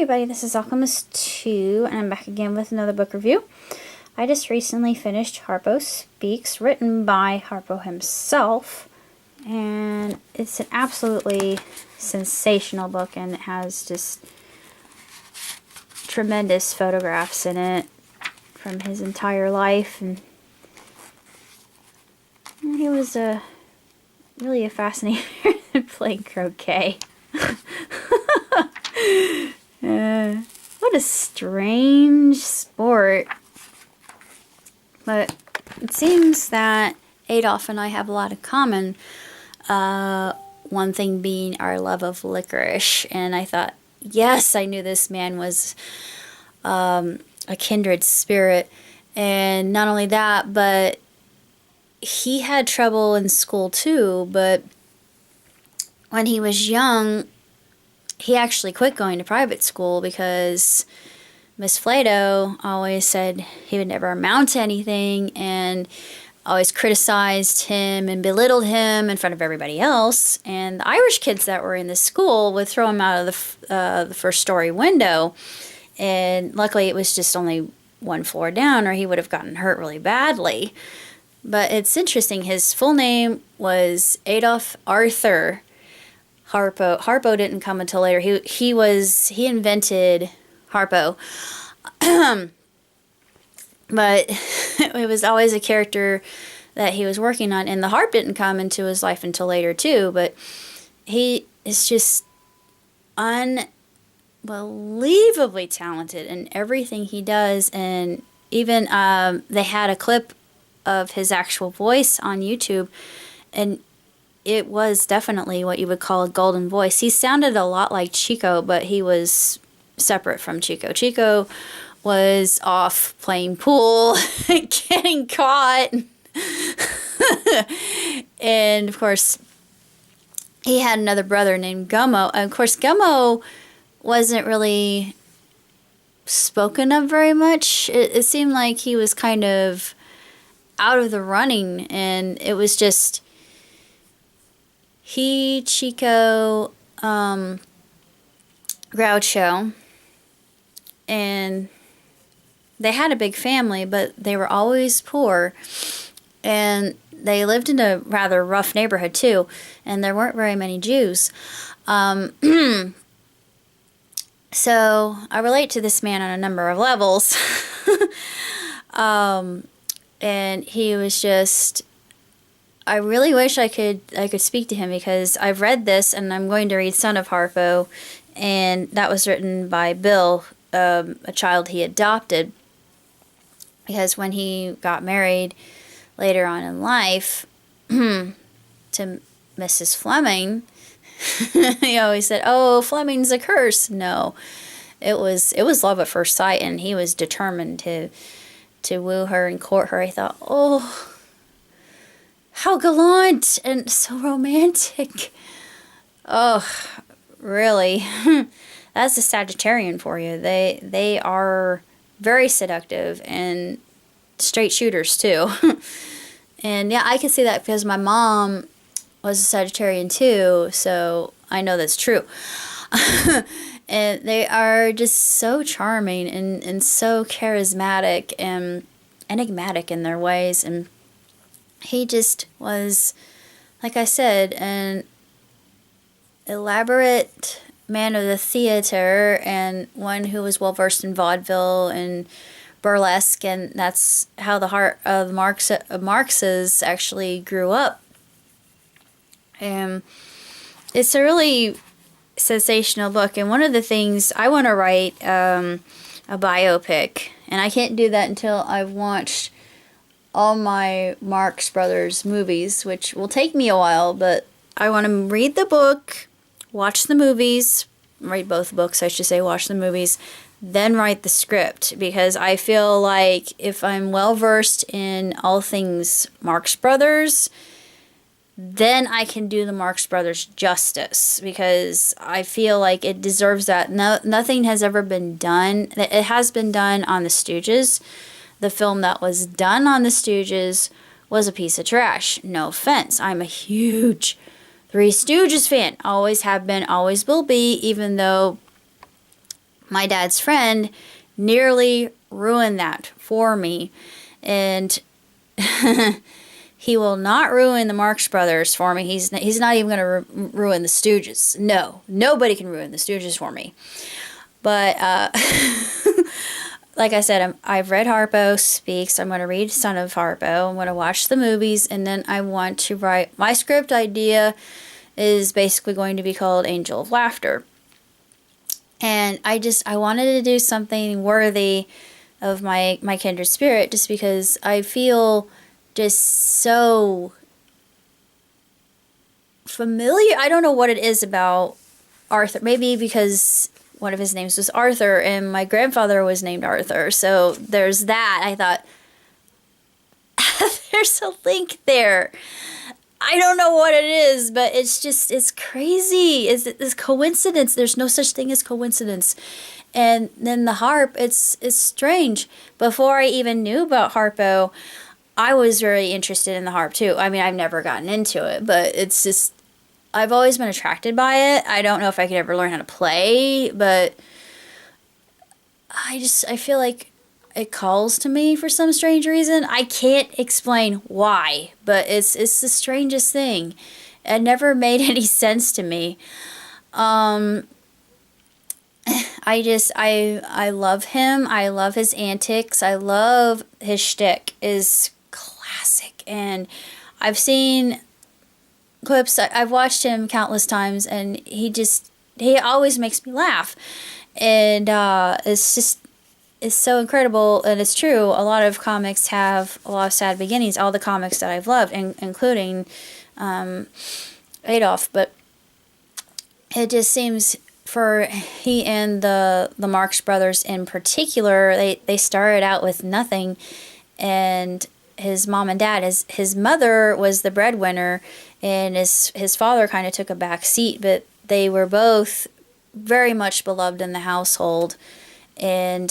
everybody, this is Alchemist 2, and I'm back again with another book review. I just recently finished Harpo Speaks, written by Harpo himself, and it's an absolutely sensational book, and it has just tremendous photographs in it from his entire life, and he was really a fascinating person playing croquet. What a strange sport. But it seems that Adolf and I have a lot in common. One thing being our love of licorice. And I thought, yes, I knew this man was a kindred spirit. And not only that, but he had trouble in school too. But when he was young, he actually quit going to private school because Miss Flato always said he would never amount to anything and always criticized him and belittled him in front of everybody else. And the Irish kids that were in the school would throw him out of the first story window. And luckily it was just only one floor down, or he would have gotten hurt really badly. But it's interesting. His full name was Adolf Arthur Harpo. Harpo didn't come until later. He invented Harpo. But it was always a character that he was working on, and the harp didn't come into his life until later too. But he is just unbelievably talented in everything he does. And even they had a clip of his actual voice on YouTube, and it was definitely what you would call a golden voice. He sounded a lot like Chico, but he was separate from Chico. Chico was off playing pool, getting caught. And of course, he had another brother named Gummo. And of course, Gummo wasn't really spoken of very much. It seemed like he was kind of out of the running, and it was just he, Chico, Groucho, and they had a big family, but they were always poor, and they lived in a rather rough neighborhood too, and there weren't very many Jews. So I relate to this man on a number of levels. And he was just, I really wish I could speak to him, because I've read this, and I'm going to read Son of Harpo, and that was written by Bill, a child he adopted, because when he got married later on in life to Mrs. Fleming, he always said, "Oh, Fleming's a curse." No, it was love at first sight, and he was determined to woo her and court her. I thought, oh, how gallant and so romantic. Oh, really? That's a Sagittarian for you. They are very seductive and straight shooters too. And yeah, I can see that because my mom was a Sagittarian too, so I know that's true. And they are just so charming and so charismatic and enigmatic in their ways. And he just was, like I said, an elaborate man of the theater, and one who was well versed in vaudeville and burlesque, and that's how the heart of Marx's actually grew up. And it's a really sensational book, and one of the things I want to write a biopic, and I can't do that until I've watched all my Marx Brothers movies, which will take me a while, but I want to read the book, watch the movies, read both books, I should say, watch the movies, then write the script, because I feel like if I'm well versed in all things Marx Brothers, then I can do the Marx Brothers justice, because I feel like it deserves that. Nothing has ever been done. It has been done on The Stooges. The film that was done on The Stooges was a piece of trash. No offense. I'm a huge Three Stooges fan. Always have been, always will be, even though my dad's friend nearly ruined that for me. And he will not ruin the Marx Brothers for me. He's not even going to ruin the Stooges. No, nobody can ruin the Stooges for me. But like I said, I've read Harpo Speaks. I'm going to read Son of Harpo. I'm going to watch the movies, and then I want to write. My script idea is basically going to be called Angel of Laughter. And I wanted to do something worthy of my kindred spirit, just because I feel just so familiar. I don't know what it is about Arthur. Maybe because one of his names was Arthur, and my grandfather was named Arthur. So there's that. I thought, there's a link there. I don't know what it is, but it's crazy. It's coincidence. There's no such thing as coincidence. And then the harp, it's strange. Before I even knew about Harpo, I was very interested in the harp too. I mean, I've never gotten into it, but it's just, I've always been attracted by it. I don't know if I could ever learn how to play, but I feel like it calls to me for some strange reason. I can't explain why, but it's the strangest thing. It never made any sense to me. I love him. I love his antics. I love his shtick is classic. And I've seen clips. I've watched him countless times, and he always makes me laugh. And it's so incredible, and it's true. A lot of comics have a lot of sad beginnings. All the comics that I've loved, including Adolf, but it just seems for he and the Marx Brothers in particular, they started out with nothing, and his mom and dad, his mother was the breadwinner, and his father kind of took a back seat, but they were both very much beloved in the household. And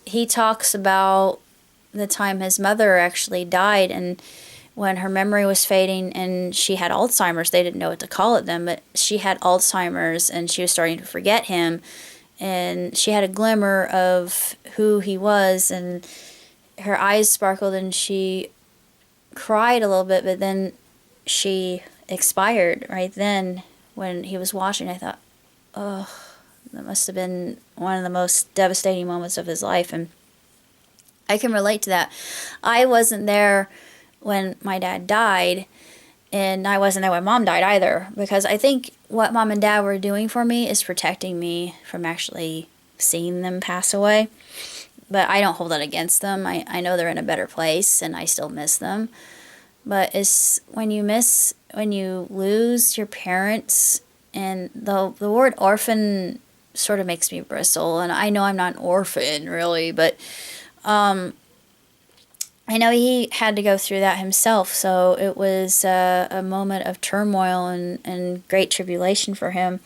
he talks about the time his mother actually died, and when her memory was fading and she had Alzheimer's. They didn't know what to call it then, but she had Alzheimer's and she was starting to forget him, and she had a glimmer of who he was, and her eyes sparkled and she cried a little bit, but then she expired right then when he was watching. I thought, oh, that must have been one of the most devastating moments of his life, and I can relate to that. I wasn't there when my dad died, and I wasn't there when Mom died either, because I think what Mom and Dad were doing for me is protecting me from actually seeing them pass away. But I don't hold that against them. I know they're in a better place, and I still miss them. But it's when you lose your parents, and the word orphan sort of makes me bristle, and I know I'm not an orphan really, but I know he had to go through that himself, so it was a moment of turmoil and great tribulation for him.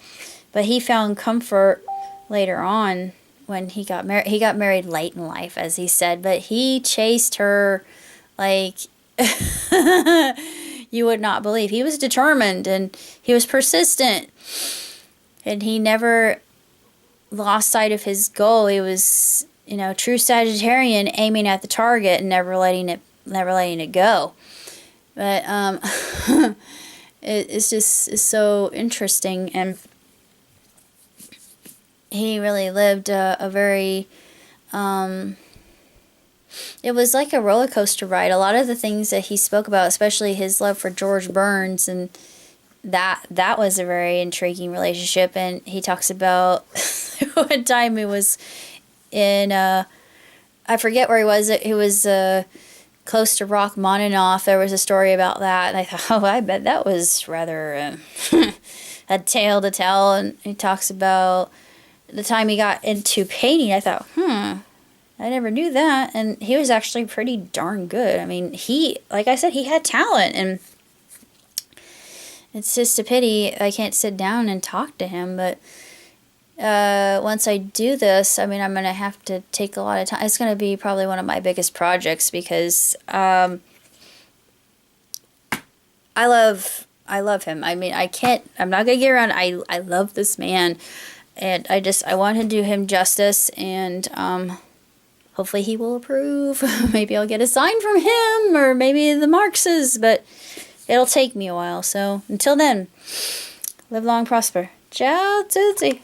But he found comfort later on when he got married. He got married late in life, as he said, but he chased her like you would not believe. He was determined, and he was persistent, and he never lost sight of his goal. He was, true Sagittarian, aiming at the target and never letting it go. But it's so interesting, and he really lived a very it was like a roller coaster ride. A lot of the things that he spoke about, especially his love for George Burns, and that was a very intriguing relationship. And he talks about one time he was in I forget where he was. He was close to Rachmaninoff. There was a story about that, and I thought, I bet that was rather a tale to tell. And he talks about the time he got into painting. I thought, I never knew that. And he was actually pretty darn good. I mean, like I said, he had talent, and it's just a pity I can't sit down and talk to him. But once I do this, I'm going to have to take a lot of time. It's going to be probably one of my biggest projects, because I love him. I mean, I'm not going to get around. I love this man. And I want to do him justice, and hopefully he will approve. Maybe I'll get a sign from him, or maybe the Marxes, but it'll take me a while. So until then, live long, prosper. Ciao, Tootsie.